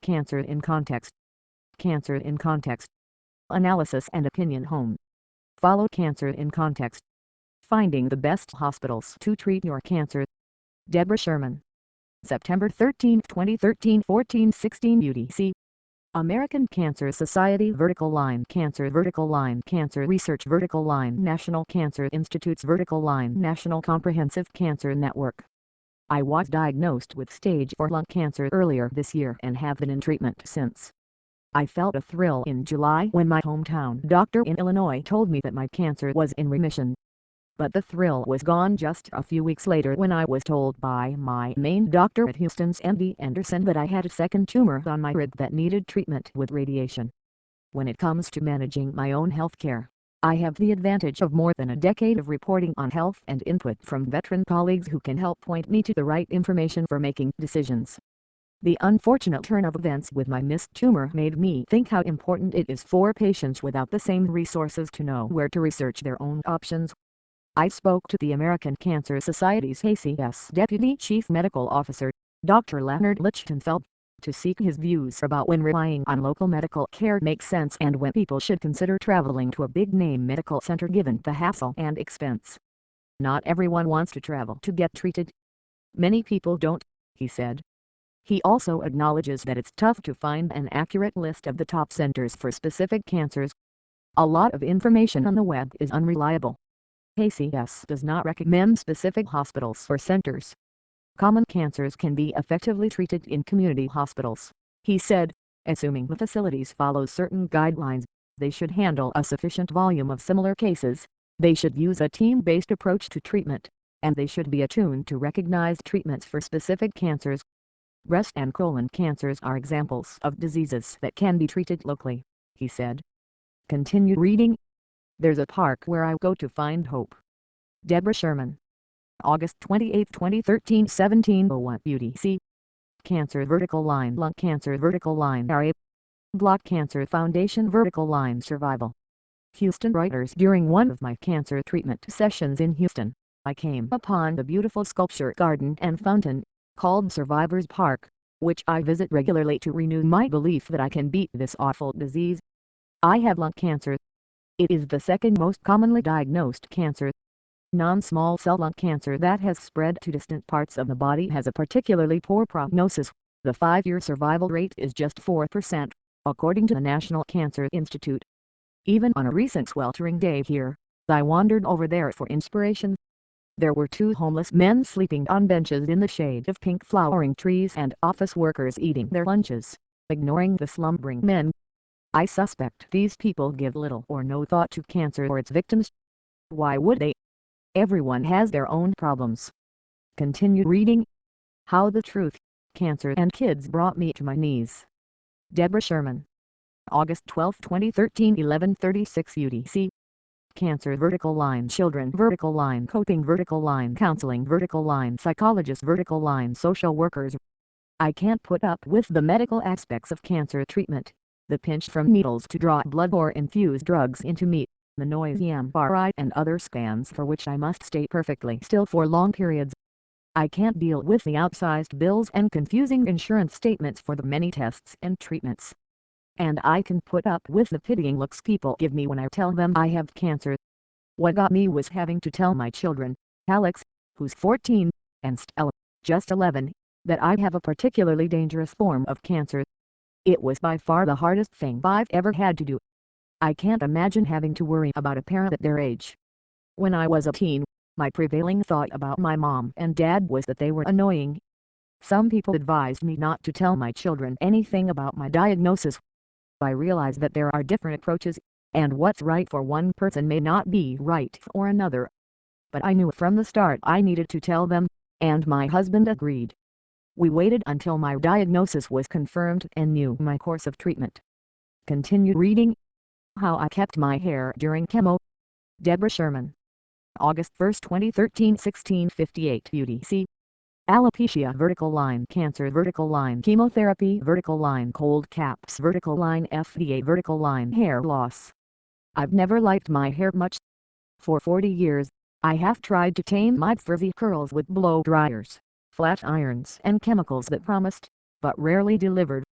Cancer in Context. Cancer in Context. Analysis and Opinion Home. Follow Cancer in Context. Finding the best hospitals to treat your cancer. Deborah Sherman. September 13, 2013, 14:16 UTC. American Cancer Society vertical line Cancer Research vertical line National Cancer Institute's vertical line National Comprehensive Cancer Network. I was diagnosed with stage 4 lung cancer earlier this year and have been in treatment since. I felt a thrill in July when my hometown doctor in Illinois told me that my cancer was in remission. But the thrill was gone just a few weeks later when I was told by my main doctor at Houston's MD Anderson that I had a second tumor on my rib that needed treatment with radiation. When it comes to managing my own health care, I have the advantage of more than a decade of reporting on health and input from veteran colleagues who can help point me to the right information for making decisions. The unfortunate turn of events with my missed tumor made me think how important it is for patients without the same resources to know where to research their own options. I spoke to the American Cancer Society's ACS Deputy Chief Medical Officer, Dr. Leonard Lichtenfeld, to seek his views about when relying on local medical care makes sense and when people should consider traveling to a big-name medical center given the hassle and expense. Not everyone wants to travel to get treated. Many people don't, he said. He also acknowledges that it's tough to find an accurate list of the top centers for specific cancers. A lot of information on the web is unreliable. ACS does not recommend specific hospitals or centers. Common cancers can be effectively treated in community hospitals, he said, assuming the facilities follow certain guidelines. They should handle a sufficient volume of similar cases, they should use a team-based approach to treatment, and they should be attuned to recognized treatments for specific cancers. Breast and colon cancers are examples of diseases that can be treated locally, he said. Continue reading. There's a park where I go to find hope. Deborah Sherman. August 28, 2013, 17:01 UTC. Cancer vertical line Lung cancer vertical line area. Blood Cancer Foundation vertical line Survival. Houston writers. During one of my cancer treatment sessions in Houston, I came upon the beautiful sculpture garden and fountain, called Survivors Park, which I visit regularly to renew my belief that I can beat this awful disease. I have lung cancer. It is the second most commonly diagnosed cancer. Non-small cell lung cancer that has spread to distant parts of the body has a particularly poor prognosis. The 5-year survival rate is just 4%, according to the National Cancer Institute. Even on a recent sweltering day here, I wandered over there for inspiration. There were 2 homeless men sleeping on benches in the shade of pink flowering trees and office workers eating their lunches, ignoring the slumbering men. I suspect these people give little or no thought to cancer or its victims. Why would they? Everyone has their own problems. Continue reading. How the Truth, Cancer and Kids Brought Me to My Knees. Deborah Sherman. August 12, 2013, 11:36 UTC. Cancer vertical line Children vertical line Coping vertical line Counseling vertical line Psychologists vertical line Social workers. I can't put up with the medical aspects of cancer treatment. The pinch from needles to draw blood or infuse drugs into me, the noisy MRI and other scans for which I must stay perfectly still for long periods. I can't deal with the outsized bills and confusing insurance statements for the many tests and treatments. And I can put up with the pitying looks people give me when I tell them I have cancer. What got me was having to tell my children, Alex, who's 14, and Stella, just 11, that I have a particularly dangerous form of cancer. It was by far the hardest thing I've ever had to do. I can't imagine having to worry about a parent at their age. When I was a teen, my prevailing thought about my mom and dad was that they were annoying. Some people advised me not to tell my children anything about my diagnosis. I realized that there are different approaches, and what's right for one person may not be right for another. But I knew from the start I needed to tell them, and my husband agreed. We waited until my diagnosis was confirmed and knew my course of treatment. Continue reading. How I Kept My Hair During Chemo. Deborah Sherman. August 1, 2013, 16:58 UTC. Alopecia vertical line Cancer vertical line Chemotherapy vertical line Cold caps vertical line FDA vertical line Hair loss. I've never liked my hair much. For 40 years, I have tried to tame my frizzy curls with blow dryers, flat irons and chemicals that promised, but rarely delivered.